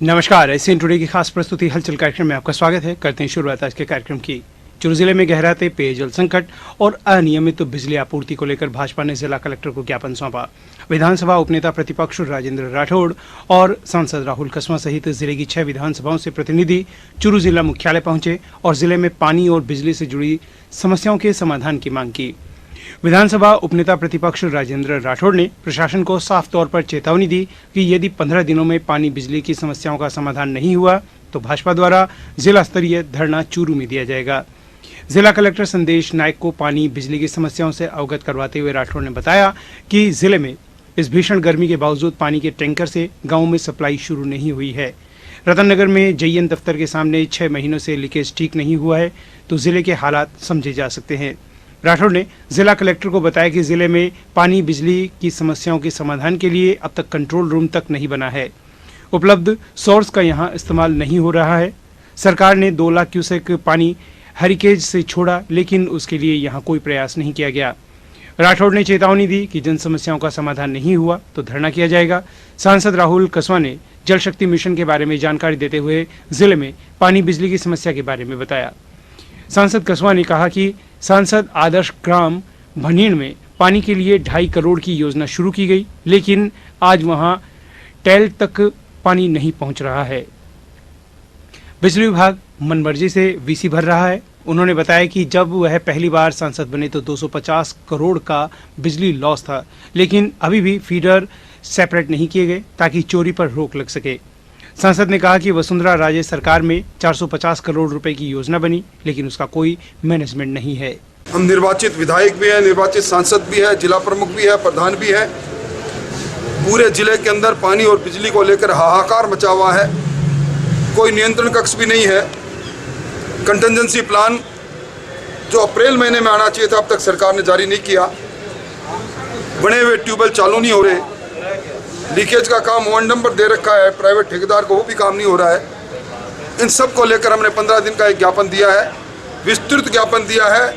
नमस्कार, Asian today की खास प्रस्तुति हलचल कार्यक्रम में आपका स्वागत है। करते हैं शुरुआत आज के कार्यक्रम की। चूरू जिले में गहराते पेयजल संकट और अनियमित बिजली आपूर्ति को लेकर भाजपा ने जिला कलेक्टर को ज्ञापन सौंपा। विधानसभा उपनेता प्रतिपक्ष राजेंद्र राठौड़ और सांसद राहुल कसवा सहित जिले की 6 विधानसभाओं से प्रतिनिधि चूरू जिला मुख्यालय पहुंचे और जिले में पानी और बिजली से जुड़ी समस्याओं के समाधान की मांग की। विधानसभा उपनेता प्रतिपक्ष राजेंद्र राठौड़ ने प्रशासन को साफ तौर पर चेतावनी दी कि यदि 15 दिनों में पानी बिजली की समस्याओं का समाधान नहीं हुआ तो भाजपा द्वारा जिला स्तरीय धरना चूरू में दिया जाएगा। जिला कलेक्टर संदेश नायक को पानी बिजली की समस्याओं से अवगत करवाते हुए राठौड़ ने बताया कि जिले में इस भीषण गर्मी के बावजूद पानी के टैंकर से गाँव में सप्लाई शुरू नहीं हुई है। रतननगर में JN दफ्तर के सामने 6 महीनों से लीकेज ठीक नहीं हुआ है तो जिले के हालात समझे जा सकते हैं। राठौड़ ने जिला कलेक्टर को बताया कि जिले में पानी बिजली की समस्याओं के समाधान के लिए अब तक कंट्रोल रूम तक नहीं बना है। उपलब्ध सोर्स का यहां इस्तेमाल नहीं हो रहा है। सरकार ने 2 लाख क्यूसेक पानी हरिकेज से छोड़ा, लेकिन उसके लिए यहां कोई प्रयास नहीं किया गया। राठौड़ ने चेतावनी दी कि जन समस्याओं का समाधान नहीं हुआ तो धरना किया जाएगा। सांसद राहुल कसवा ने जल शक्ति मिशन के बारे में जानकारी देते हुए जिले में पानी बिजली की समस्या के बारे में बताया। सांसद कसवा ने कहा कि सांसद आदर्श ग्राम भनीड़ में पानी के लिए 2.5 करोड़ की योजना शुरू की गई, लेकिन आज वहां टैल तक पानी नहीं पहुंच रहा है। बिजली विभाग मनमर्जी से VC भर रहा है। उन्होंने बताया कि जब वह पहली बार सांसद बने तो 250 करोड़ का बिजली लॉस था, लेकिन अभी भी फीडर सेपरेट नहीं किए गए ताकि चोरी पर रोक लग सके। सांसद ने कहा कि वसुंधरा राजे सरकार में 450 करोड़ रुपए की योजना बनी, लेकिन उसका कोई मैनेजमेंट नहीं है। हम निर्वाचित विधायक भी हैं, निर्वाचित सांसद भी है, जिला प्रमुख भी है, प्रधान भी है। पूरे जिले के अंदर पानी और बिजली को लेकर हाहाकार मचा हुआ है। कोई नियंत्रण कक्ष भी नहीं है। कंटिजेंसी प्लान जो अप्रैल महीने में आना चाहिए था, अब तक सरकार ने जारी नहीं किया। बने हुए ट्यूबवेल चालू नहीं हो रहे। लीकेज का काम 1 नंबर दे रखा है प्राइवेट ठेकेदार को, वो भी काम नहीं हो रहा है। इन सब को लेकर हमने 15 दिन का एक ज्ञापन दिया है, विस्तृत ज्ञापन दिया है।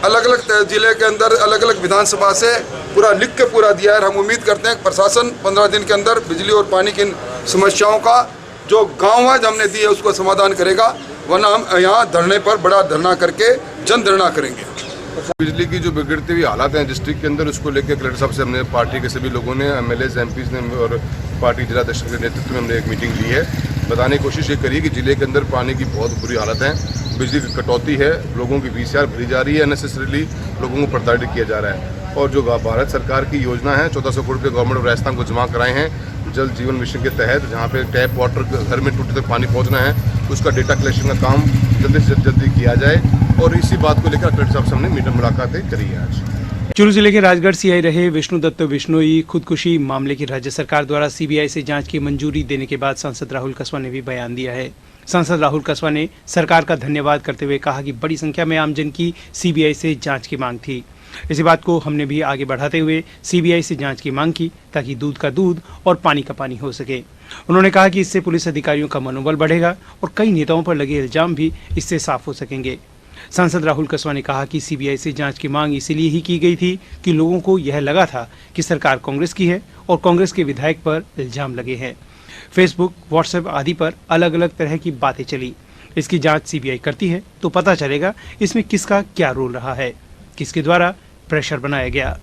अलग अलग जिले के अंदर अलग अलग विधानसभा से पूरा लिख के पूरा दिया है। हम उम्मीद करते हैं कि प्रशासन 15 दिन के अंदर बिजली और पानी की समस्याओं का जो गाँव-वाइज हमने दी है उसको समाधान करेगा, वरना हम यहाँ धरने पर बड़ा धरना करके जन धरना करेंगे। बिजली की जो बिगड़ती हुई हालात हैं डिस्ट्रिक्ट के अंदर, उसको लेकर कलेक्टर साहब से हमने पार्टी के सभी लोगों ने, MLAs MPs ने और पार्टी जिला अध्यक्ष के नेतृत्व में हमने एक मीटिंग ली है। बताने की कोशिश ये करी कि जिले के अंदर पानी की बहुत बुरी हालत है, बिजली की कटौती है, लोगों की VCR भरी जा रही है, अननेसेसरीली लोगों को प्रताड़ित किया जा रहा है। और जो भारत सरकार की योजना है 1400 करोड़ रुपये गवर्नमेंट ऑफ राजस्थान को जमा कराए हैं जल जीवन मिशन के तहत, जहाँ पे टैप वाटर घर में टूटे तक पानी पहुँचना है, उसका डेटा कलेक्शन का काम जल्दी से जल्दी किया जाए। और इसी बात को लेकर कलेक्टर साहब से हमने मीटिंग मुलाकातें करी है आज। चूरू जिले के राजगढ़ CI रहे विष्णुदत्त बिश्नोई खुदकुशी मामले की राज्य सरकार द्वारा CBI से जांच की मंजूरी देने के बाद सांसद राहुल कसवा ने भी बयान दिया है। सांसद राहुल कसवा ने सरकार का धन्यवाद करते हुए कहा कि बड़ी संख्या में आमजन की CBI से जांच की मांग थी। इसी बात को हमने भी आगे बढ़ाते हुए CBI से जांच की मांग की ताकि दूध का दूध और पानी का पानी हो सके। उन्होंने कहा कि इससे पुलिस अधिकारियों का मनोबल बढ़ेगा और कई नेताओं पर लगे इल्जाम भी इससे साफ हो सकेंगे। सांसद राहुल कसवा ने कहा कि CBI से जांच की मांग इसीलिए ही की गई थी कि लोगों को यह लगा था कि सरकार कांग्रेस की है और कांग्रेस के विधायक पर इल्जाम लगे हैं। फेसबुक, व्हाट्सएप आदि पर अलग अलग तरह की बातें चली। इसकी जांच CBI करती है तो पता चलेगा इसमें किसका क्या रोल रहा है, किसके द्वारा प्रेशर बनाया गया।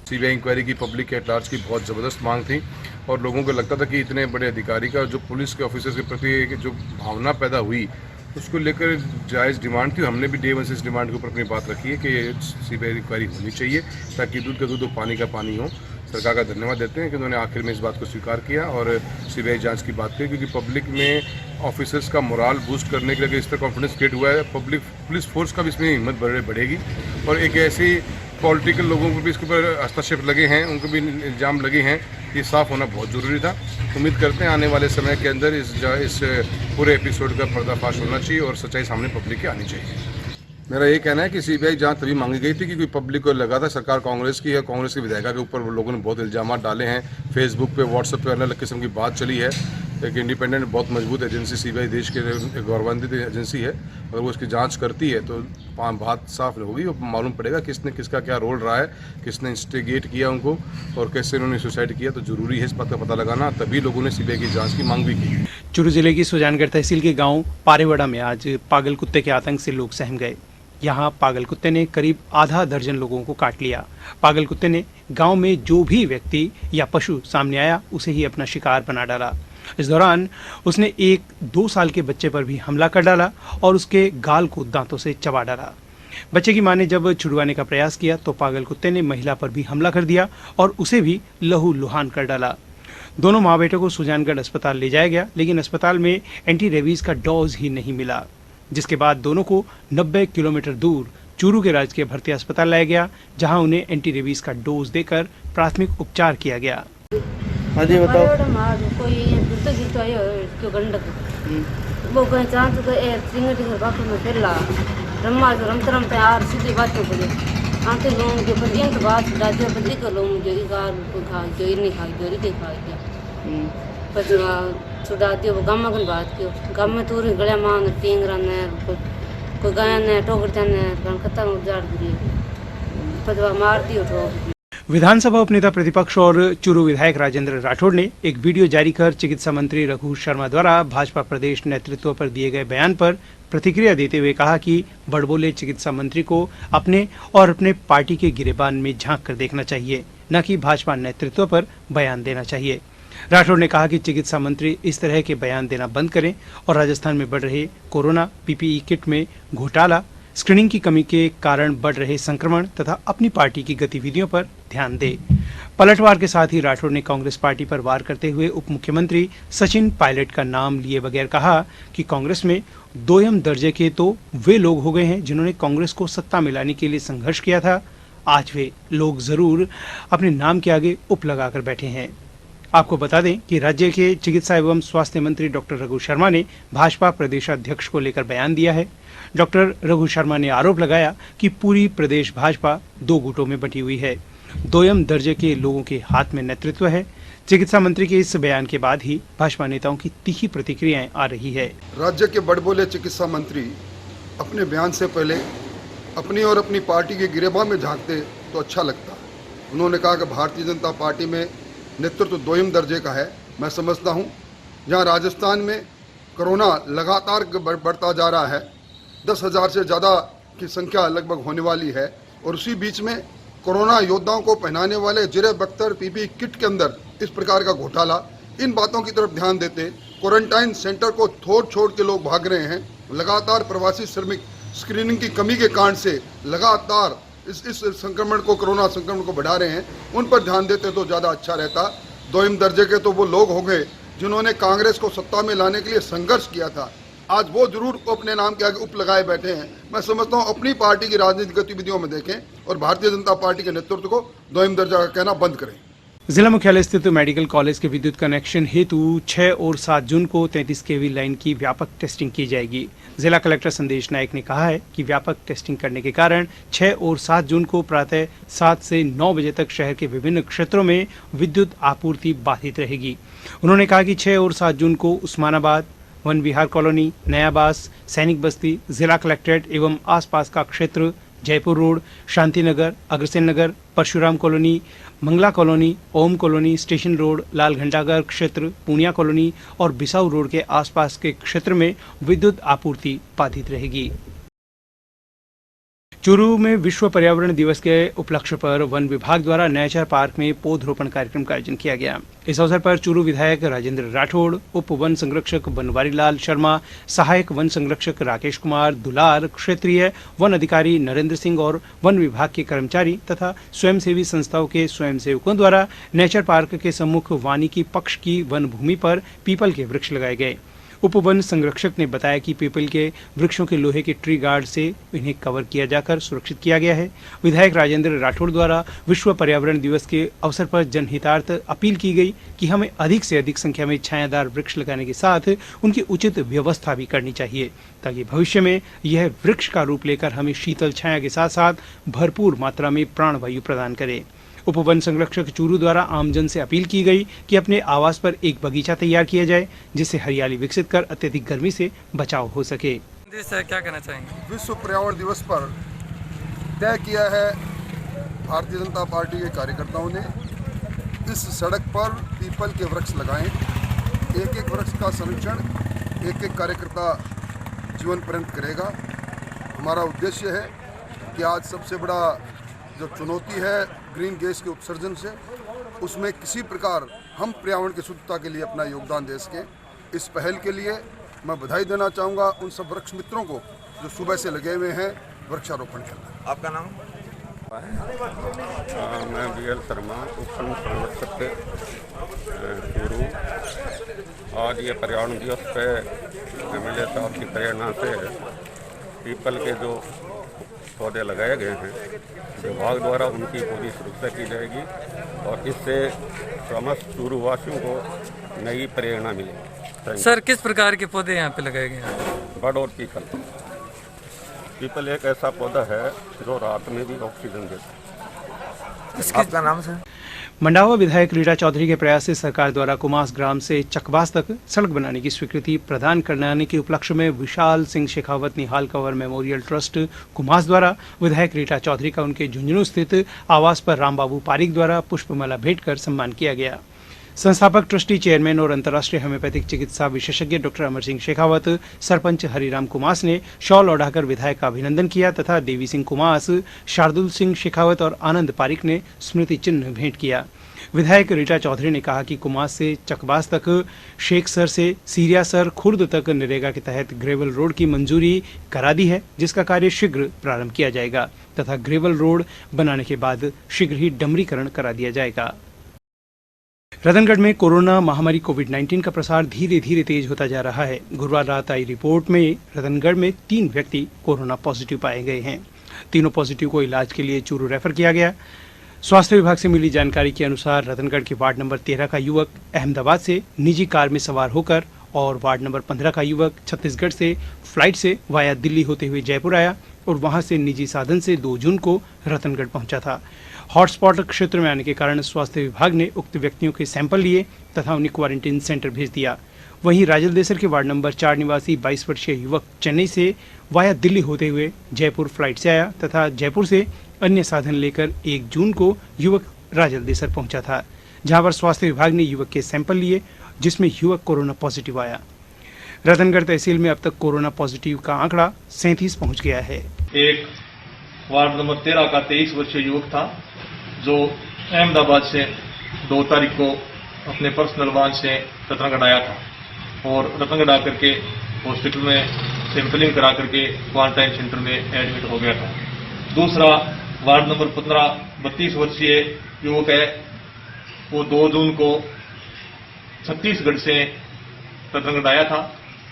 CBI इंक्वायरी की पब्लिक एट लार्ज की बहुत ज़बरदस्त मांग थी और लोगों को लगता था कि इतने बड़े अधिकारी का जो पुलिस के ऑफिसर्स के प्रति जो भावना पैदा हुई उसको लेकर जायज़ डिमांड थी। हमने भी डे 1 से इस डिमांड के ऊपर अपनी बात रखी है कि CBI इंक्वायरी होनी चाहिए ताकि दूध का दूध और पानी का पानी हो। सरकार का धन्यवाद देते हैं कि उन्होंने आखिर में इस बात को स्वीकार किया और CBI जांच की बात की, क्योंकि पब्लिक में ऑफिसर्स का मोराल बूस्ट करने के लिए इस तरह कॉन्फिडेंस क्रिएट हुआ है, पुलिस फोर्स का भी इसमें हिम्मत बढ़ेगी। और एक ऐसी पॉलिटिकल लोगों को भी इसके ऊपर हस्तक्षेप लगे हैं, उनको भी इल्ज़ाम लगे हैं, ये साफ़ होना बहुत ज़रूरी था। उम्मीद करते हैं आने वाले समय के अंदर इस पूरे एपिसोड का पर्दाफाश होना चाहिए और सच्चाई सामने पब्लिक की आनी चाहिए। मेरा ये कहना है कि CBI जांच तभी मांगी गई थी क्योंकि पब्लिक को लगा था सरकार कांग्रेस की है, कांग्रेस के विधायक के ऊपर लोगों ने बहुत इल्जाम डाले हैं। फेसबुक पे, व्हाट्सएप पे अलग अलग किस्म की बात चली है। एक इंडिपेंडेंट बहुत मजबूत एजेंसी सीबीआई देश के गौरवान्वित एजेंसी है। अगर वो इसकी जांच करती है तो बात साफ होगी और मालूम पड़ेगा किसने किसका क्या रोल रहा है, किसने इंस्टिगेट किया उनको और कैसे उन्होंने सुसाइड किया। तो जरूरी है इस बात का पता लगाना, तभी लोगों ने सीबीआई की जांच की मांग भी की। चूरू जिले की सुजानगढ़ तहसील के गांव पारेवड़ा में आज पागल कुत्ते के आतंक से लोग सहम गए। यहाँ पागल कुत्ते ने करीब आधा दर्जन लोगों को काट लिया। पागल कुत्ते ने गांव में जो भी व्यक्ति या पशु सामने आया उसे ही अपना शिकार बना डाला। इस दौरान उसने एक 2 साल के बच्चे पर भी हमला कर डाला और उसके गाल को दांतों से चबा डाला। बच्चे की मां ने जब छुड़वाने का प्रयास किया तो पागल कुत्ते ने महिला पर भी हमला कर दिया और उसे भी लहूलुहान कर डाला। दोनों माँ बेटे को सुजानगढ़ अस्पताल ले जाया गया, लेकिन अस्पताल में एंटी रेबीज का डोज ही नहीं मिला, जिसके बाद दोनों को 90 किलोमीटर दूर चूरू के राजकीय भर्ती अस्पताल लाया गया, जहां उन्हें एंटी रेबीज का डोज देकर प्राथमिक उपचार किया गया। हाँ जी बताओ। कोई दूसरा गीत आयो क्यों गंडक वो कहीं चांद तो ए सिंगर के बाकी में फिर ला रम्मा जो रमतरम पे यार सीधी बात हो गई आते लोग जो बदियां के बाद राज्य बदली कर लो मुझे कार खा जो नहीं खा जो नहीं खा गया पर छुड़ा दियो वो गामा की बात क्यों गाम में तो गलिया मान टींगरा ने कोई गाय ने टोकर जाने खत्म उजाड़ दी पर मार दियो ठोक। विधानसभा उपनेता प्रतिपक्ष और चूरू विधायक राजेंद्र राठौड़ ने एक वीडियो जारी कर चिकित्सा मंत्री रघु शर्मा द्वारा भाजपा प्रदेश नेतृत्व पर दिए गए बयान पर प्रतिक्रिया देते हुए कहा कि बड़बोले चिकित्सा मंत्री को अपने और अपने पार्टी के गिरेबान में झांक कर देखना चाहिए, न कि भाजपा नेतृत्व पर बयान देना चाहिए। राठौड़ ने कहा कि चिकित्सा मंत्री इस तरह के बयान देना बंद करें और राजस्थान में बढ़ रहे कोरोना पीपीई किट में घोटाला, स्क्रीनिंग की कमी के कारण बढ़ रहे संक्रमण तथा अपनी पार्टी की गतिविधियों पर ध्यान दे। पलटवार के साथ ही राठौड़ ने कांग्रेस पार्टी पर वार करते हुए उप मुख्यमंत्री सचिन पायलट का नाम लिए बगैर कहा कि कांग्रेस में दोयम दर्जे के तो वे लोग हो गए हैं जिन्होंने कांग्रेस को सत्ता में लाने के लिए संघर्ष किया था। आज वे लोग जरूर अपने नाम के आगे उप लगाकर बैठे हैं। आपको बता दें कि राज्य के चिकित्सा एवं स्वास्थ्य मंत्री डॉक्टर रघु शर्मा ने भाजपा प्रदेशाध्यक्ष को लेकर बयान दिया है। डॉक्टर रघु शर्मा ने आरोप लगाया कि पूरी प्रदेश भाजपा 2 गुटों में बटी हुई है, दोयम दर्जे के लोगों के हाथ में नेतृत्व है। चिकित्सा मंत्री के इस बयान के बाद ही भाजपा नेताओं की तीखी प्रतिक्रियाएं आ रही है। राज्य के बड़बोले चिकित्सा मंत्री अपने बयान से पहले अपनी और अपनी पार्टी के गिरेबान में झांकते तो अच्छा लगता। उन्होंने कहा कि भारतीय जनता पार्टी में नेतृत्व दोयम दर्जे का है। मैं समझता हूँ जहाँ राजस्थान में कोरोना लगातार बढ़ता जा रहा है, 10,000 से ज़्यादा की संख्या लगभग होने वाली है और उसी बीच में कोरोना योद्धाओं को पहनाने वाले जिरे बख्तर पीपी किट के अंदर इस प्रकार का घोटाला, इन बातों की तरफ ध्यान देते क्वारंटाइन सेंटर को छोड़ के लोग भाग रहे हैं। लगातार प्रवासी श्रमिक स्क्रीनिंग की कमी के कारण से लगातार इस संक्रमण को, कोरोना संक्रमण को बढ़ा रहे हैं। उन पर ध्यान देते तो ज़्यादा अच्छा रहता। दोयम दर्जे के तो वो लोग हो गए जिन्होंने कांग्रेस को सत्ता में लाने के लिए संघर्ष किया था। आज वो जरूर अपने नाम के आगे उप लगाए बैठे हैं। मैं समझता हूँ अपनी पार्टी की राजनीतिक गतिविधियों में देखें और भारतीय जनता पार्टी के नेतृत्व को दोयम दर्जा का कहना बंद करें। जिला मुख्यालय स्थित मेडिकल कॉलेज के विद्युत कनेक्शन हेतु 6 और 7 जून को 33 केवी लाइन की व्यापक टेस्टिंग की जाएगी। जिला कलेक्टर संदेश नायक ने कहा है कि व्यापक टेस्टिंग करने के कारण 6 और 7 जून को प्रातः 7 से 9 बजे तक शहर के विभिन्न क्षेत्रों में विद्युत आपूर्ति बाधित रहेगी। उन्होंने कहा कि 6 और 7 जून को उस्मानाबाद, वन विहार कॉलोनी, नयाबास, सैनिक बस्ती, जिला कलेक्ट्रेट एवं आसपास का क्षेत्र, जयपुर रोड, शांतिनगर, अग्रसेन नगर, परशुराम कॉलोनी, मंगला कॉलोनी, ओम कॉलोनी, स्टेशन रोड, लाल घंटाघर क्षेत्र, पूनिया कॉलोनी और बिसाऊ रोड के आसपास के क्षेत्र में विद्युत आपूर्ति बाधित रहेगी। चूरू में विश्व पर्यावरण दिवस के उपलक्ष्य पर वन विभाग द्वारा नेचर पार्क में पौधरोपण कार्यक्रम का आयोजन किया गया। इस अवसर पर चूरू विधायक राजेंद्र राठौड़, उप वन संरक्षक बनवारी लाल शर्मा, सहायक वन संरक्षक राकेश कुमार दुलार, क्षेत्रीय वन अधिकारी नरेंद्र सिंह और वन विभाग के कर्मचारी तथा स्वयंसेवी संस्थाओं के स्वयंसेवकों द्वारा नेचर पार्क के सम्मुख वानिकी पक्ष की वन भूमि पर पीपल के वृक्ष लगाए गए। उप वन संरक्षक ने बताया कि पीपल के वृक्षों के लोहे के ट्री गार्ड से इन्हें कवर किया जाकर सुरक्षित किया गया है। विधायक राजेंद्र राठौड़ द्वारा विश्व पर्यावरण दिवस के अवसर पर जनहितार्थ अपील की गई कि हमें अधिक से अधिक संख्या में छायादार वृक्ष लगाने के साथ उनकी उचित व्यवस्था भी करनी चाहिए ताकि भविष्य में यह वृक्ष का रूप लेकर हमें शीतल छाया के साथ साथ भरपूर मात्रा में प्राणवायु प्रदान करे। उपवन संरक्षक चूरू द्वारा आमजन से अपील की गई कि अपने आवास पर एक बगीचा तैयार किया जाए जिससे हरियाली विकसित कर अत्यधिक गर्मी से बचाव हो सके। क्या कहना चाहेंगे? विश्व पर्यावरण दिवस पर तय किया है भारतीय जनता पार्टी के कार्यकर्ताओं ने, इस सड़क पर पीपल के वृक्ष लगाएं। एक एक वृक्ष का संरक्षण एक एक कार्यकर्ता जीवन पर्यंत करेगा। हमारा उद्देश्य है कि आज सबसे बड़ा जो चुनौती है ग्रीन गैस के उत्सर्जन से, उसमें किसी प्रकार हम पर्यावरण की शुद्धता के लिए अपना योगदान दे सकें। इस पहल के लिए मैं बधाई देना चाहूँगा उन सब वृक्ष मित्रों को जो सुबह से लगे हुए हैं वृक्षारोपण करना। आपका नाम? मैं BL शर्मा, उपवन संरक्षक चूरू। आज ये पर्यावरण दिवस पे MLA साहब की प्रेरणा से पीपल के जो पौधे लगाए गए हैं, विभाग द्वारा उनकी पूरी सुरक्षा की जाएगी और इससे समस्त चूरू वासियों को नई प्रेरणा मिलेगी। सर, किस प्रकार के पौधे यहाँ पे लगाए गए हैं? बड़ और पीपल। पीपल एक ऐसा पौधा है जो रात में भी ऑक्सीजन देता है। आपका नाम सर? मंडावा विधायक रीटा चौधरी के प्रयास से सरकार द्वारा कुमास ग्राम से चकबास तक सड़क बनाने की स्वीकृति प्रदान करने के उपलक्ष्य में विशाल सिंह शेखावत निहाल कंवर मेमोरियल ट्रस्ट कुमास द्वारा विधायक रीटा चौधरी का उनके झुंझुनू स्थित आवास पर रामबाबू पारिक द्वारा पुष्पमाला भेंट कर सम्मान किया गया। संस्थापक ट्रस्टी चेयरमैन और अंतर्राष्ट्रीय होम्योपैथिक चिकित्सा विशेषज्ञ डॉक्टर अमर सिंह शेखावत, सरपंच हरिराम कुमास ने शॉल ओढ़ाकर विधायक का अभिनंदन किया तथा देवी सिंह कुमास, शार्दुल सिंह शेखावत और आनंद पारिक ने स्मृति चिन्ह भेंट किया। विधायक रीटा चौधरी ने कहा कि कुमास से चकबास तक, शेखसर से सीरियासर खुर्द तक नरेगा के तहत ग्रेवल रोड की मंजूरी करा दी है, जिसका कार्य शीघ्र प्रारंभ किया जाएगा तथा ग्रेवल रोड बनाने के बाद शीघ्र ही डमरीकरण करा दिया जाएगा। रतनगढ़ में कोरोना महामारी कोविड-19 का प्रसार धीरे धीरे तेज होता जा रहा है। गुरुवार रात आई रिपोर्ट में रतनगढ़ में 3 व्यक्ति कोरोना पॉजिटिव पाए गए हैं। तीनों पॉजिटिव को इलाज के लिए चूरू रेफर किया गया। स्वास्थ्य विभाग से मिली जानकारी के अनुसार रतनगढ़ के वार्ड नंबर 13 का युवक अहमदाबाद से निजी कार में सवार होकर और वार्ड नंबर 15 का युवक छत्तीसगढ़ से फ्लाइट से वाया दिल्ली होते हुए जयपुर आया और वहां से निजी साधन से 2 जून को रतनगढ़ पहुंचा था। हॉटस्पॉट क्षेत्र में आने के कारण स्वास्थ्य विभाग ने उक्त व्यक्तियों के सैंपल लिए तथा उन्हें क्वारंटीन सेंटर भेज दिया। वहीं राजलदेसर के वार्ड नंबर 4 निवासी 22 वर्षीय युवक चेन्नई से वाया दिल्ली होते हुए जयपुर फ्लाइट से आया तथा जयपुर से अन्य साधन लेकर 1 जून को युवक राजलदेसर पहुंचा था, जहां पर स्वास्थ्य विभाग ने युवक के सैंपल लिए जिसमें युवक कोरोना पॉजिटिव आया। रतनगढ़ तहसील में अब तक कोरोना पॉजिटिव का आंकड़ा 37 पहुंच गया है। एक वार्ड नंबर 13 का 23 वर्षीय युवक था जो अहमदाबाद से 2 तारीख को अपने पर्सनल वाहन से रतनगढ़ आया था और रतनगढ़ आकर के हॉस्पिटल में सैंपलिंग करा करके क्वारंटाइन सेंटर में एडमिट हो गया था। दूसरा वार्ड नंबर 15 32 वर्षीय युवक है, वो 2 जून को छत्तीसगढ़ से रतनगढ़ आया था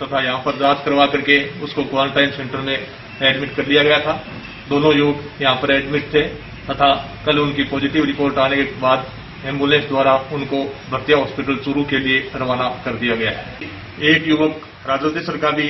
तथा यहाँ पर जांच करवा करके उसको क्वारंटाइन सेंटर में एडमिट कर दिया गया था। दोनों युवक यहाँ पर एडमिट थे तथा कल उनकी पॉजिटिव रिपोर्ट आने के बाद एम्बुलेंस द्वारा उनको भरतिया हॉस्पिटल चूरू के लिए रवाना कर दिया गया है। एक युवक राजलदेसर का भी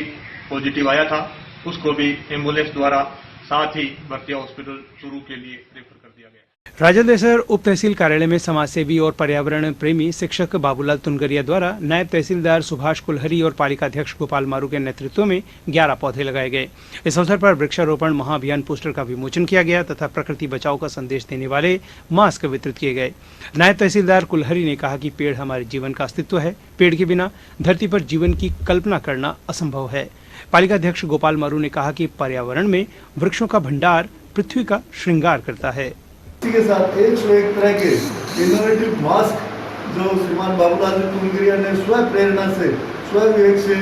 पॉजिटिव आया था, उसको भी एम्बुलेंस द्वारा साथ ही भरतिया हॉस्पिटल चूरू के लिए रेफर कर दिया गया। राजलदेसर उप तहसील कार्यालय में समाजसेवी और पर्यावरण प्रेमी शिक्षक बाबूलाल तुनगरिया द्वारा नायब तहसीलदार सुभाष कुलहरी और पालिका अध्यक्ष गोपाल मारू के नेतृत्व में 11 पौधे लगाए गए। इस अवसर पर वृक्षारोपण महाअभियान पोस्टर का विमोचन किया गया तथा प्रकृति बचाओ का संदेश देने वाले मास्क वितरित किए गए। नायब तहसीलदार कुलहरी ने कहा कि पेड़ हमारे जीवन का अस्तित्व है, पेड़ के बिना धरती पर जीवन की कल्पना करना असंभव है। पालिका अध्यक्ष गोपाल मारू ने कहा कि पर्यावरण में वृक्षों का भंडार पृथ्वी का श्रृंगार करता है। इसी के साथ 101 तरह के इनोवेटिव मास्क जो श्रीमान बाबूलाल तुनगरिया ने स्व प्रेरणा से, स्व विवेक से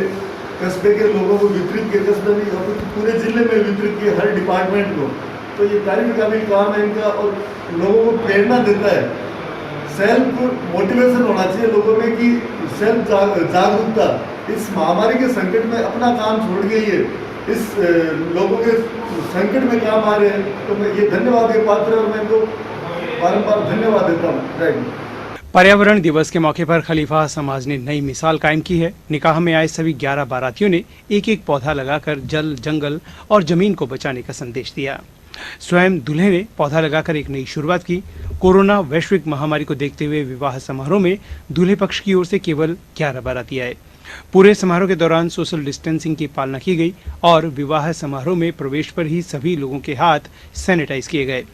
कस्बे के लोगों को वितरित किए, कस्बे में और पूरे जिले में वितरित किए हर डिपार्टमेंट को। तो ये कार्य का भी काम है इनका और लोगों को प्रेरणा देता है। सेल्फ मोटिवेशन होना चाहिए लोगों में कि सेल्फ जागरूकता इस महामारी के संकट में अपना काम छोड़ गई है, इस लोगों के संकट में काम आ रहे हैं। तो मैं ये धन्यवाद के पात्र और मैं तो बारंबार धन्यवाद देता हूँ। पर्यावरण दिवस के मौके पर खलीफा समाज ने नई मिसाल कायम की है। निकाह में आए सभी 11 बारातियों ने एक एक पौधा लगाकर जल, जंगल और जमीन को बचाने का संदेश दिया। स्वयं दूल्हे ने पौधा लगाकर एक नई शुरुआत की। कोरोना वैश्विक महामारी को देखते हुए विवाह समारोह में दूल्हे पक्ष की ओर से केवल 11 बाराती आए। पूरे समारोह के दौरान सोशल डिस्टेंसिंग की पालना की गई और विवाह समारोह में प्रवेश पर ही सभी लोगों के हाथ सैनिटाइज किए गए।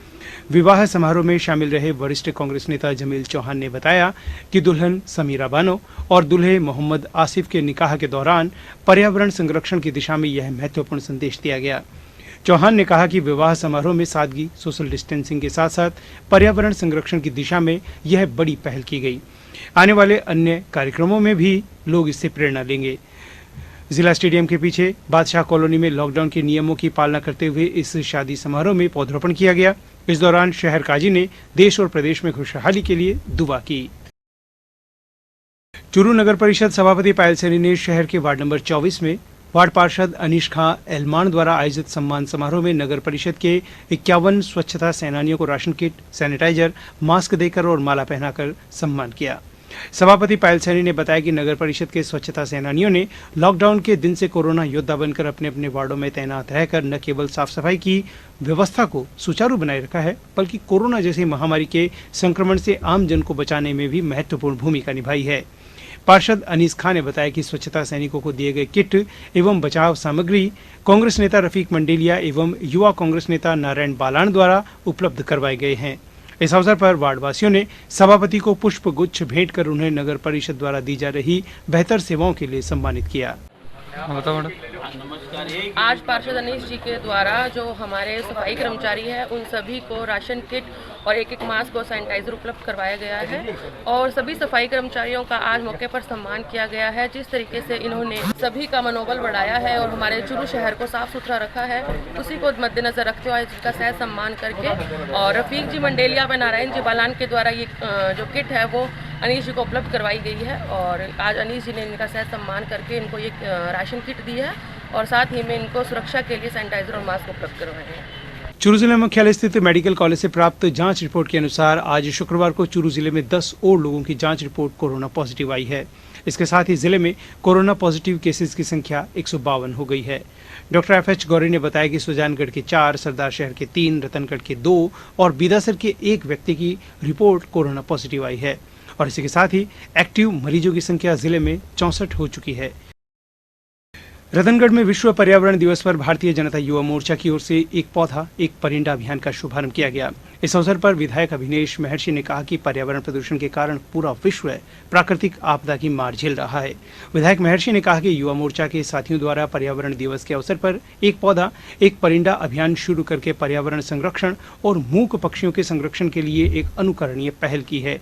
विवाह समारोह में शामिल रहे वरिष्ठ कांग्रेस नेता जमील चौहान ने बताया कि दुल्हन समीरा बानो और दूल्हे मोहम्मद आसिफ के निकाह के दौरान पर्यावरण संरक्षण की दिशा में यह महत्वपूर्ण संदेश दिया गया। चौहान ने कहा कि विवाह समारोह में सादगी, सोशल डिस्टेंसिंग के साथ साथ पर्यावरण संरक्षण की दिशा में यह बड़ी पहल की गई। आने वाले अन्य कार्यक्रमों में भी लोग इससे प्रेरणा लेंगे। जिला स्टेडियम के पीछे बादशाह कॉलोनी में लॉकडाउन के नियमों की पालना करते हुए इस शादी समारोह में पौधरोपण किया गया। इस दौरान शहर काजी ने देश और प्रदेश में खुशहाली के लिए दुआ की। चूरू नगर परिषद सभापति पायल सैनी ने शहर के वार्ड नंबर 24 में वार्ड पार्षद अनीश खां एलमान द्वारा आयोजित सम्मान समारोह में नगर परिषद के 51 स्वच्छता सेनानियों को राशन किट, सैनिटाइजर, मास्क देकर और माला पहनाकर सम्मान किया। सभापति पायल सैनी ने बताया कि नगर परिषद के स्वच्छता सेनानियों ने लॉकडाउन के दिन से कोरोना योद्धा बनकर अपने अपने वार्डों में तैनात रहकर न केवल साफ सफाई की व्यवस्था को सुचारू बनाए रखा है, बल्कि कोरोना जैसी महामारी के संक्रमण से आम जन को बचाने में भी महत्वपूर्ण भूमिका निभाई है। पार्षद अनीस खान ने बताया कि स्वच्छता सैनिकों को दिए गए किट एवं बचाव सामग्री कांग्रेस नेता रफीक मंडेलिया एवं युवा कांग्रेस नेता नारायण बालान द्वारा उपलब्ध करवाए गए हैं। इस अवसर पर वार्डवासियों ने सभापति को पुष्प गुच्छ भेंट कर उन्हें नगर परिषद द्वारा दी जा रही बेहतर सेवाओं के लिए सम्मानित किया। आज पार्षद अनीश जी के द्वारा जो हमारे सफाई कर्मचारी हैं उन सभी को राशन किट और एक मास्क और सैनिटाइजर उपलब्ध करवाया गया है और सभी सफाई कर्मचारियों का आज मौके पर सम्मान किया गया है। जिस तरीके से इन्होंने सभी का मनोबल बढ़ाया है और हमारे चूरू शहर को साफ सुथरा रखा है, उसी को मद्देनजर रखते हुए इसका सहज सम्मान करके और रफीक जी मंडेलिया व नारायण जी बालान के द्वारा ये जो किट है वो अनीश जी को उपलब्ध करवाई गई है और आज अनीश जी ने इनका सहज सम्मान करके इनको ये राशन किट दी है और साथ ही में इनको सुरक्षा के लिए सैनिटाइजर और मास्क उपलब्ध करवाए हैं। चूरू जिला मुख्यालय स्थित मेडिकल कॉलेज से प्राप्त जांच रिपोर्ट के अनुसार आज शुक्रवार को चूरू जिले में 10 और लोगों की जांच रिपोर्ट कोरोना पॉजिटिव आई है। इसके साथ ही जिले में कोरोना पॉजिटिव केसेस की संख्या 152 हो गई है। डॉक्टर FH गौरी ने बताया कि सुजानगढ़ के 4, सरदार शहर के 3, रतनगढ़ के 2 और बीदासर के 1 व्यक्ति की रिपोर्ट कोरोना पॉजिटिव आई है और इसी के साथ ही एक्टिव मरीजों की संख्या जिले में 64 हो चुकी है। रतनगढ़ में विश्व पर्यावरण दिवस पर भारतीय जनता युवा मोर्चा की ओर से एक पौधा एक परिंदा अभियान का शुभारंभ किया गया। इस अवसर पर विधायक अभिनेश महर्षि ने कहा कि पर्यावरण प्रदूषण के कारण पूरा विश्व प्राकृतिक आपदा की मार झेल रहा है। विधायक महर्षि ने कहा कि युवा मोर्चा के साथियों द्वारा पर्यावरण दिवस के अवसर पर एक पौधा एक परिंदा अभियान शुरू करके पर्यावरण संरक्षण और मूक पक्षियों के संरक्षण के लिए एक अनुकरणीय पहल की है।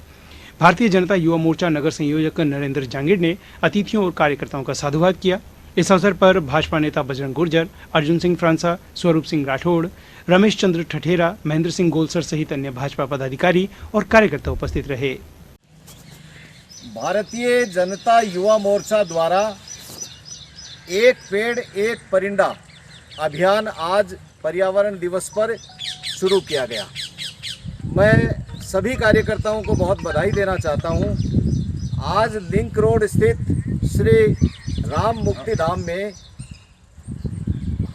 भारतीय जनता युवा मोर्चा नगर संयोजक नरेंद्र जांगिड़ ने अतिथियों और कार्यकर्ताओं का साधुवाद किया। इस अवसर पर भाजपा नेता बजरंग गुर्जर, अर्जुन सिंह फ्रांसा, स्वरूप सिंह राठौड़, रमेश चंद्र ठठेरा, महेंद्र सिंह गोलसर सहित अन्य भाजपा पदाधिकारी और कार्यकर्ता उपस्थित रहे। भारतीय जनता युवा मोर्चा द्वारा एक पेड़ एक परिंदा अभियान आज पर्यावरण दिवस पर शुरू किया गया। मैं सभी कार्यकर्ताओं को बहुत बधाई देना चाहता हूं। आज लिंक रोड स्थित श्री राम मुक्ति धाम में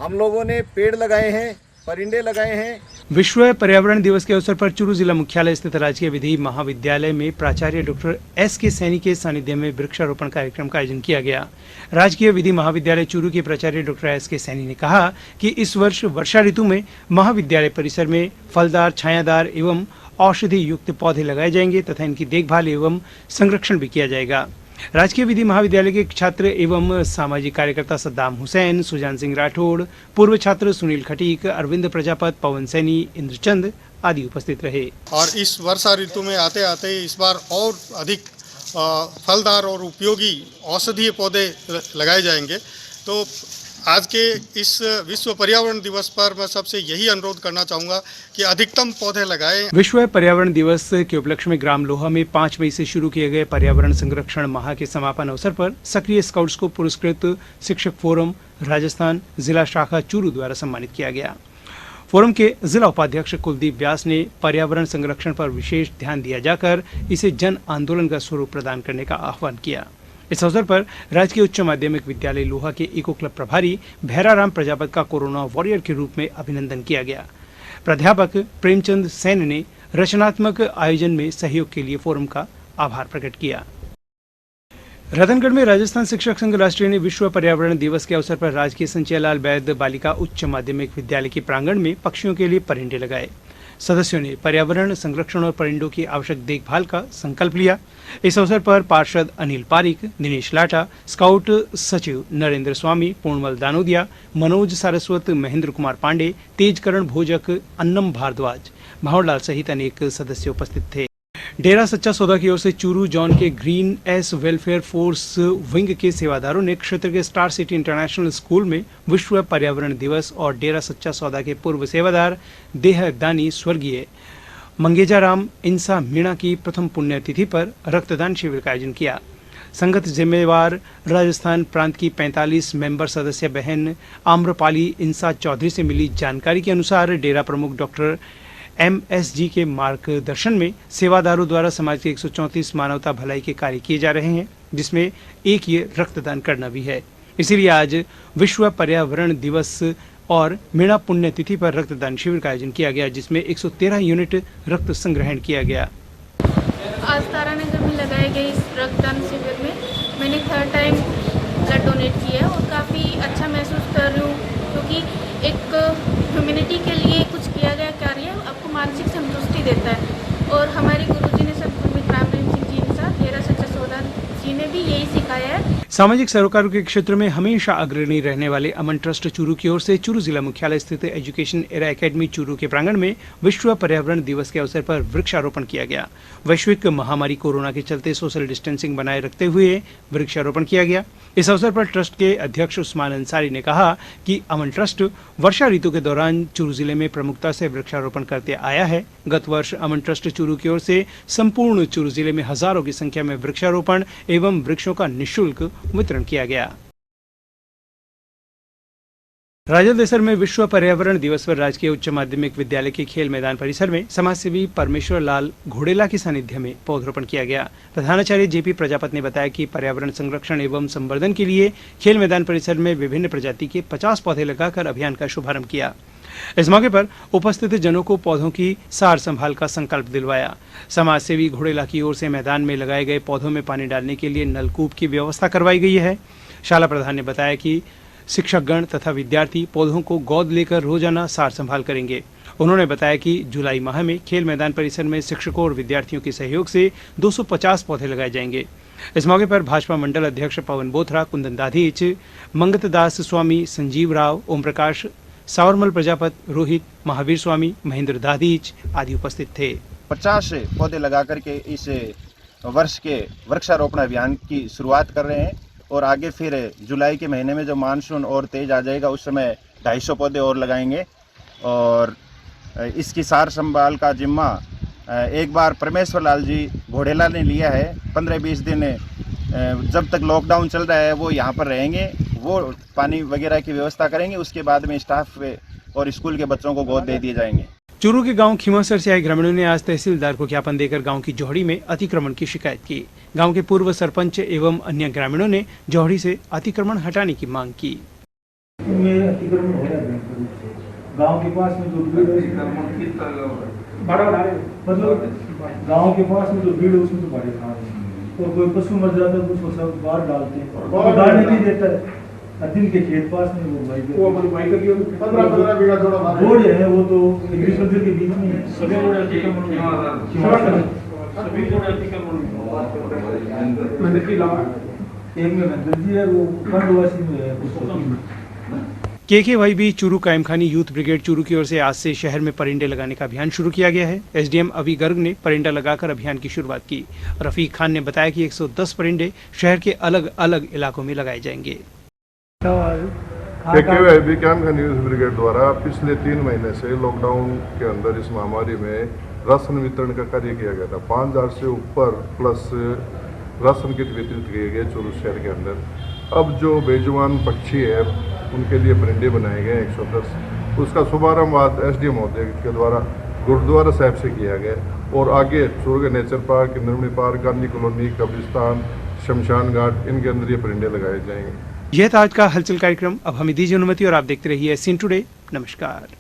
हम लोगों ने पेड़ लगाए हैं, परिंदे लगाए हैं। विश्व पर्यावरण दिवस के अवसर पर चूरू जिला मुख्यालय स्थित राजकीय विधि महाविद्यालय में प्राचार्य डॉक्टर SK सैनी के सानिध्य में वृक्षारोपण कार्यक्रम का आयोजन किया गया। राजकीय विधि महाविद्यालय चूरू के प्राचार्य डॉक्टर SK सैनी ने कहा कि इस वर्ष वर्षा ऋतु में महाविद्यालय परिसर में फलदार, छायादार एवं औषधि युक्त पौधे लगाए जाएंगे तथा इनकी देखभाल एवं संरक्षण भी किया जाएगा। राजकीय विधि महाविद्यालय के छात्र एवं सामाजिक कार्यकर्ता सद्दाम हुसैन, सुजान सिंह राठौड़, पूर्व छात्र सुनील खटीक, अरविंद प्रजापत, पवन सैनी, इंद्रचंद आदि उपस्थित रहे। और इस वर्षा ऋतु में आते आते इस बार और अधिक फलदार और उपयोगी औषधीय पौधे लगाए जाएंगे। तो आज के इस विश्व पर्यावरण दिवस पर मैं सबसे यही अनुरोध करना चाहूँगा कि अधिकतम पौधे लगाएं। विश्व पर्यावरण दिवस के उपलक्ष्य में ग्राम लोहा में 5 मई से शुरू किए गए पर्यावरण संरक्षण माह के समापन अवसर पर सक्रिय स्काउट्स को पुरस्कृत शिक्षक फोरम राजस्थान जिला शाखा चूरू द्वारा सम्मानित किया गया। फोरम के जिला उपाध्यक्ष कुलदीप व्यास ने पर्यावरण संरक्षण पर विशेष ध्यान दिया जाकर इसे जन आंदोलन का स्वरूप प्रदान करने का आह्वान किया। इस अवसर पर राजकीय उच्च माध्यमिक विद्यालय लोहा के इको क्लब प्रभारी भैराराम प्रजापत का कोरोना वॉरियर के रूप में अभिनंदन किया गया। प्राध्यापक प्रेमचंद सेन ने रचनात्मक आयोजन में सहयोग के लिए फोरम का आभार प्रकट किया। रतनगढ़ में राजस्थान शिक्षक संघ राष्ट्रीय ने विश्व पर्यावरण दिवस के अवसर पर राजकीय संचयलाल वैद्य बालिका उच्च माध्यमिक विद्यालय के प्रांगण में पक्षियों के लिए परिंदे लगाए। सदस्यों ने पर्यावरण संरक्षण और परिंदों की आवश्यक देखभाल का संकल्प लिया। इस अवसर पर पार्षद अनिल पारिक, दिनेश लाटा, स्काउट सचिव नरेंद्र स्वामी, पूर्णमल दानोदिया, मनोज सारस्वत, महेंद्र कुमार पांडे, तेजकरण भोजक, अन्नम भारद्वाज, भावरलाल सहित अनेक सदस्य उपस्थित थे। डेरा सच्चा सौदा की ओर से चूरू जोन के green S welfare force wing के सेवादारों ने क्षेत्र के स्टार सिटी इंटरनेशनल स्कूल में विश्व पर्यावरण दिवस और डेरा सच्चा सौदा के पूर्व सेवादार देहदानी स्वर्गीय मंगेजाराम इंसा मीणा की प्रथम पुण्यतिथि पर रक्तदान शिविर का आयोजन किया। संगत जिम्मेवार राजस्थान प्रांत की 45 मेंबर सदस्य बहन आम्रपाली इंसा चौधरी से मिली जानकारी के अनुसार डेरा प्रमुख डॉक्टर MSG के मार्गदर्शन में सेवादारों द्वारा समाज के 134 मानवता भलाई के कार्य किए जा रहे हैं, जिसमें एक ये रक्तदान करना भी है। इसीलिए आज विश्व पर्यावरण दिवस और मीणा पुण्यतिथि पर रक्तदान शिविर का आयोजन किया गया, जिसमें 113 यूनिट रक्त संग्रहण किया गया। आज तारानगर में लगाए गए इस रक्तदान शिविर में मैंने 3rd टाइम ब्लड डोनेट किया है और काफ़ी अच्छा महसूस कर रही हूँ, क्योंकि एक ह्यूमैनिटी के लिए कुछ किया गया कार्य आपको मानसिक संतुष्टि देता है। और हमारे गुरुजी ने सतगुरु रामरेम सिंह जी के साथ डेरा सच्चा सौदा जी ने भी यही सिखाया है। सामाजिक सरोकार के क्षेत्र में हमेशा अग्रणी रहने वाले अमन ट्रस्ट चूरू की ओर से चूरू जिला मुख्यालय स्थित एजुकेशन एरा एकेडमी चूरू के प्रांगण में विश्व पर्यावरण दिवस के अवसर पर वृक्षारोपण किया गया। वैश्विक महामारी कोरोना के चलते सोशल डिस्टेंसिंग बनाए रखते हुए वृक्षारोपण किया गया। इस अवसर पर ट्रस्ट के अध्यक्ष उस्मान अंसारी ने कहा कि अमन ट्रस्ट वर्षा ऋतु के दौरान चूरू जिले में प्रमुखता से वृक्षारोपण करते आया है। गत वर्ष अमन ट्रस्ट चूरू की ओर से संपूर्ण चूरू जिले में हजारों की संख्या में वृक्षारोपण एवं वृक्षों का निःशुल्क वितरण किया गया। राजदेसर में विश्व पर्यावरण दिवस पर राजकीय उच्च माध्यमिक विद्यालय के खेल मैदान परिसर में समाजसेवी परमेश्वर लाल घोड़ेला के सानिध्य में पौधरोपण किया गया। प्रधानाचार्य जेपी प्रजापत ने बताया कि पर्यावरण संरक्षण एवं संवर्धन के लिए खेल मैदान परिसर में विभिन्न प्रजाति के 50 पौधे लगाकर अभियान का शुभारंभ किया। इस मौके पर उपस्थित जनों को पौधों की सार संभाल का संकल्प दिलवाया। समाजसेवी घोड़ेला की ओर से मैदान में लगाए गए पौधों में पानी डालने के लिए नलकूप की व्यवस्था करवाई गई है। शाला प्रधान ने बताया कि शिक्षकगण तथा विद्यार्थी पौधों को गोद लेकर रोजाना सार संभाल करेंगे। उन्होंने बताया कि जुलाई माह में खेल मैदान परिसर में शिक्षकों और विद्यार्थियों के सहयोग से 250 पौधे लगाए जाएंगे। इस मौके पर भाजपा मंडल अध्यक्ष पवन बोथरा, कुंदन दाधीच, मंगत दास स्वामी, संजीव राव, ओम प्रकाश, सावरमल प्रजापत, रोहित, महावीर स्वामी, महेंद्र दाधीच आदि उपस्थित थे। 50 पौधे लगा करके इस वर्ष के वृक्षारोपण अभियान की शुरुआत कर रहे हैं और आगे फिर जुलाई के महीने में जब मानसून और तेज आ जाएगा उस समय 250 पौधे और लगाएंगे। और इसकी सार संभाल का जिम्मा एक बार परमेश्वर लाल जी घोड़ेला ने लिया है। 15-20 दिन जब तक लॉकडाउन चल रहा है वो यहाँ पर रहेंगे, वो पानी वगैरह की व्यवस्था करेंगे। उसके बाद में स्टाफ और स्कूल के बच्चों को गोद दे दिए जाएंगे। चूरू के गांव खीमासर से आए ग्रामीणों ने आज तहसीलदार को ज्ञापन देकर गांव की जोहड़ी में अतिक्रमण की शिकायत की। गांव के पूर्व सरपंच एवं अन्य ग्रामीणों ने जोहड़ी से अतिक्रमण हटाने की मांग की। अतिक्रमण हो रहा है गांव के पास में जो मतलब गांव के पास में जो भीड़ है उसमें तो बड़े खा रहे हैं और कोई पशु मर जाता है तो उसको सब बाहर डालते हैं और डालने नहीं देता है। दिन के खेत पास में वो भाई का 15 बीघा रोड है, वो तो एग्रीकल्चर के बीच में है। सभी रोड अतिक्रमण एक में नंदन है, वो खंडवासी में है। KKYB Churu Kaimkhani youth brigade Churu की ओर से आज से शहर में परिंदे लगाने का अभियान शुरू किया गया है। SDM अभी गर्ग ने परिंदा लगाकर अभियान की शुरुआत की। रफीक खान ने बताया कि 110 परिंदे शहर के अलग अलग इलाकों में लगाए जाएंगे। KKYB कायमखानी यूथ ब्रिगेड द्वारा पिछले 3 महीने से लॉकडाउन के अंदर इस महामारी में राशन वितरण का कार्य किया गया था। 5000 से ऊपर प्लस राशन किट वितरित किए गए चूरू शहर के अंदर। अब जो बेजुबान पक्षी है उनके लिए परिंदे बनाए गए 110। उसका शुभारंभ आज SDM महोदय के द्वारा गुरुद्वारा साहब से किया गया और आगे चूरू के nature park, Indramani park, Gandhi colony, कब्रिस्तान, शमशान घाट, इनके अंदर ये परिंदे लगाए जाएंगे। यह था आज का हलचल कार्यक्रम। अब हमें दीजिए अनुमति और आप देखते रहिए सीन टुडे। नमस्कार।